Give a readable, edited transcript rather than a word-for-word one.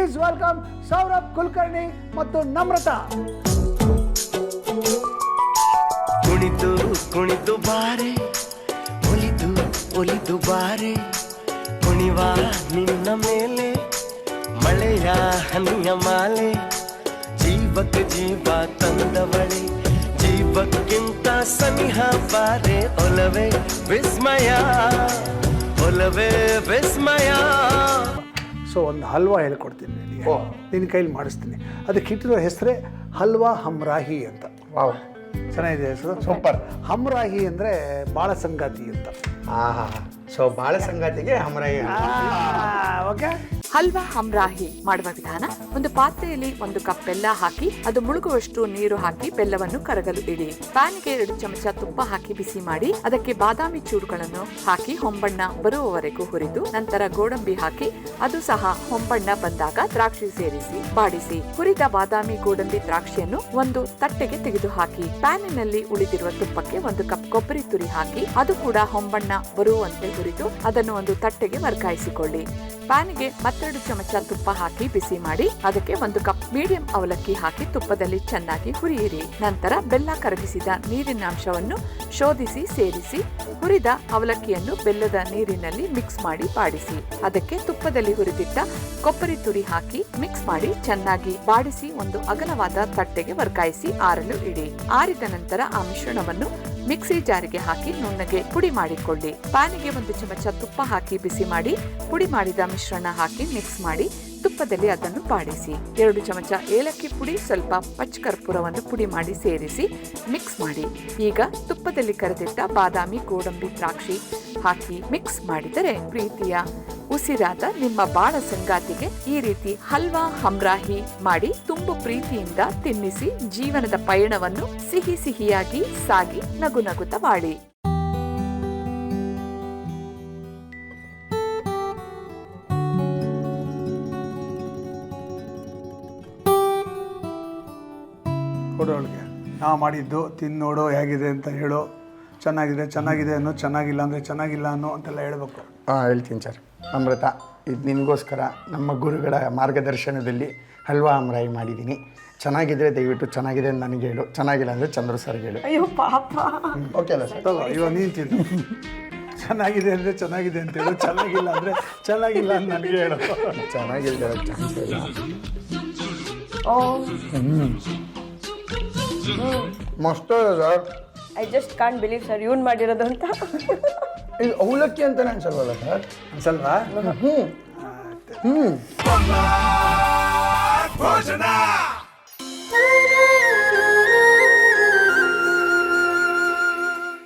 Please welcome Saurabh Kulkarni ಮತ್ತು ನಮ್ರತಾ. ಕುಣಿದು ಕುಣಿದು ಬಾರೆ, ಒಲಿದು ಒಲಿದು ಬಾರೆ, ಕುಣಿವ ನಿನ್ನ ಮೇಲೆ ಮಳೆಯ ಹನಿಯ ಮಾಲೆ, ಜೀವಕ್ಕೆ ಜೀವ ತಂದವಳೆ, ಜೀವಕ್ಕಿಂತ ಸನಿಹ ಬಾರೆ, ಒಲವೇ ವಿಸ್ಮಯ, ಒಲವೇ ವಿಸ್ಮಯ. ಸೊ ಒಂದು ಹಲ್ವಾ ಹೇಳ್ಕೊಡ್ತೀನಿ ನಿನಗೆ, ನಿನ್ನ ಕೈಲಿ ಮಾಡಿಸ್ತೀನಿ. ಅದಕ್ಕೆ ಇಟ್ಟಿರೋ ಹೆಸರೇ ಹಲ್ವಾ ಹಮ್ರಾಹಿ ಅಂತ. ವಾವ್, ಚೆನ್ನಾಗಿದೆ ಹೆಸರು, ಸೂಪರ್. ಹಮ್ರಾಹಿ ಅಂದರೆ ಬಾಳ ಸಂಗಾತಿ ಅಂತ. ಸೊ ಬಾಳ ಸಂಗಾತಿಗೆ ಹಮ್ರಾಹಿ. ಓಕೆ. ಹಲ್ವಾ ಹಮ್ರಾಹಿ ಮಾಡುವ ವಿಧಾನ: ಒಂದು ಪಾತ್ರೆಯಲ್ಲಿ 1 ಕಪ್ ಬೆಲ್ಲ ಹಾಕಿ ಅದು ಮುಳುಗುವಷ್ಟು ನೀರು ಹಾಕಿ ಬೆಲ್ಲವನ್ನು ಕರಗಲು ಇಡಿ. ಪ್ಯಾನ್ಗೆ 2 ಚಮಚ ತುಪ್ಪ ಹಾಕಿ ಬಿಸಿ ಮಾಡಿ ಅದಕ್ಕೆ ಬಾದಾಮಿ ಚೂರುಗಳನ್ನು ಹಾಕಿ ಹೊಂಬಣ್ಣ ಬರುವವರೆಗೂ ಹುರಿದು ನಂತರ ಗೋಡಂಬಿ ಹಾಕಿ ಅದು ಸಹ ಹೊಂಬಣ್ಣ ಬಂದಾಗ ದ್ರಾಕ್ಷಿ ಸೇರಿಸಿ ಬಾಡಿಸಿ. ಹುರಿದ ಬಾದಾಮಿ ಗೋಡಂಬಿ ದ್ರಾಕ್ಷಿಯನ್ನು ಒಂದು ತಟ್ಟೆಗೆ ತೆಗೆದು ಹಾಕಿ ಪ್ಯಾನಿನಲ್ಲಿ ಉಳಿದಿರುವ ತುಪ್ಪಕ್ಕೆ 1 ಕಪ್ ಕೊಬ್ಬರಿ ತುರಿ ಹಾಕಿ ಅದು ಕೂಡ ಹೊಂಬಣ್ಣ ಬರುವಂತೆ ಹುರಿದು ಅದನ್ನು ಒಂದು ತಟ್ಟೆಗೆ ವರ್ಗಾಯಿಸಿಕೊಳ್ಳಿ. ಪ್ಯಾನ್ಗೆ 2 ಚಮಚ ತುಪ್ಪ ಹಾಕಿ ಬಿಸಿ ಮಾಡಿ ಅದಕ್ಕೆ 1 ಕಪ್ ಮೀಡಿಯಂ ಅವಲಕ್ಕಿ ಹಾಕಿ ತುಪ್ಪದಲ್ಲಿ ಚೆನ್ನಾಗಿ ಹುರಿಯಿರಿ. ನಂತರ ಬೆಲ್ಲ ಕರಗಿಸಿದ ನೀರಿನ ಅಂಶವನ್ನು ಶೋಧಿಸಿ ಸೇರಿಸಿ ಹುರಿದ ಅವಲಕ್ಕಿಯನ್ನು ಬೆಲ್ಲದ ನೀರಿನಲ್ಲಿ ಮಿಕ್ಸ್ ಮಾಡಿ ಬಾಡಿಸಿ. ಅದಕ್ಕೆ ತುಪ್ಪದಲ್ಲಿ ಹುರಿದಿಟ್ಟ ಕೊಬ್ಬರಿ ತುರಿ ಹಾಕಿ ಮಿಕ್ಸ್ ಮಾಡಿ ಚೆನ್ನಾಗಿ ಬಾಡಿಸಿ ಒಂದು ಅಗಲವಾದ ತಟ್ಟೆಗೆ ವರ್ಗಾಯಿಸಿ ಆರಲು ಇಡಿ. ಆರಿದ ನಂತರ ಆ ಮಿಶ್ರಣವನ್ನು ಮಿಕ್ಸಿ ಜಾರಿಗೆ ಹಾಕಿ ನುಣ್ಣಗೆ ಪುಡಿ ಮಾಡಿಕೊಳ್ಳಿ. ಪ್ಯಾನಿಗೆ 1 ಚಮಚ ತುಪ್ಪ ಹಾಕಿ ಬಿಸಿ ಮಾಡಿ ಪುಡಿ ಮಾಡಿದ ಮಿಶ್ರಣ ಹಾಕಿ ಮಿಕ್ಸ್ ಮಾಡಿ ತುಪ್ಪದಲ್ಲಿ ಅದನ್ನು ಬಾಡಿಸಿ. 2 ಚಮಚ ಏಲಕ್ಕಿ ಪುಡಿ, ಸ್ವಲ್ಪ ಪಚ್ಚ ಕರ್ಪೂರವನ್ನು ಪುಡಿ ಮಾಡಿ ಸೇರಿಸಿ ಮಿಕ್ಸ್ ಮಾಡಿ. ಈಗ ತುಪ್ಪದಲ್ಲಿ ಕರೆದಿಟ್ಟ ಬಾದಾಮಿ ಗೋಡಂಬಿ ದ್ರಾಕ್ಷಿ ಹಾಕಿ ಮಿಕ್ಸ್ ಮಾಡಿದರೆ ಪ್ರೀತಿಯ ಉಸಿರಾದ ನಿಮ್ಮ ಬಾಳ ಸಂಗಾತಿಗೆ ಈ ರೀತಿ ಹಲ್ವಾ ಹಮ್ರಾಹಿ ಮಾಡಿ ತುಂಬು ಪ್ರೀತಿಯಿಂದ ತಿನ್ನಿಸಿ ಜೀವನದ ಪಯಣವನ್ನು ಸಿಹಿ ಸಿಹಿಯಾಗಿ ಸಾಗಿ ನಗು ನಗುತ್ತ ಬಾಳಿ. ಕೊಡೋಳಿಗೆ ನಾ ಮಾಡಿದ್ದು ತಿಂದು ನೋಡು ಹೇಗಿದೆ ಅಂತ ಹೇಳು. ಚೆನ್ನಾಗಿದೆ ಚೆನ್ನಾಗಿದೆ ಅನ್ನೋ, ಚೆನ್ನಾಗಿಲ್ಲ ಅಂದರೆ ಚೆನ್ನಾಗಿಲ್ಲ ಅನ್ನೋ ಅಂತೆಲ್ಲ ಹೇಳಬೇಕು. ಹೇಳ್ತೀನಿ ಸರ್. ನಮ್ರತಾ, ಇದು ನಿನಗೋಸ್ಕರ ನಮ್ಮ ಗುರುಗಳ ಮಾರ್ಗದರ್ಶನದಲ್ಲಿ ಹಲ್ವಾ ಹಮ್ರಾಹಿ ಮಾಡಿದ್ದೀನಿ. ಚೆನ್ನಾಗಿದ್ರೆ ದಯವಿಟ್ಟು ಚೆನ್ನಾಗಿದೆ ಅಂತ ನನಗೆ ಹೇಳು, ಚೆನ್ನಾಗಿಲ್ಲ ಅಂದರೆ ಚಂದ್ರು ಸರ್ಗೆ ಹೇಳು. ಅಯ್ಯೋ ಪಾಪ. ಓಕೆ ಅಲ್ಲ ಸರ್? ತಗೋ, ಇವಾಗ ನೀನು ತಿನ್ನು. ಚೆನ್ನಾಗಿದೆ ಅಂದರೆ ಚೆನ್ನಾಗಿದೆ ಅಂತ ಹೇಳು, ಚೆನ್ನಾಗಿಲ್ಲ ಅಂದರೆ ಚೆನ್ನಾಗಿಲ್ಲ ಅಂತ ನನಗೆ ಹೇಳು. ಚೆನ್ನಾಗಿಲ್ಲ ಚಾನ್ಸ್ ಇಲ್ಲ. ಮಸ್ತ್ sir. I just can't believe sir ಇವ್ನು ಮಾಡಿರೋದು ಅಂತ. ಇದು ಅವಲಕ್ಕಿ ಅಂತಾನೆ ಅನ್ಸಲ್ವಲ್ಲ ಸರ್? ಅನ್ಸಲ್ವಾ? ಭೋಜನ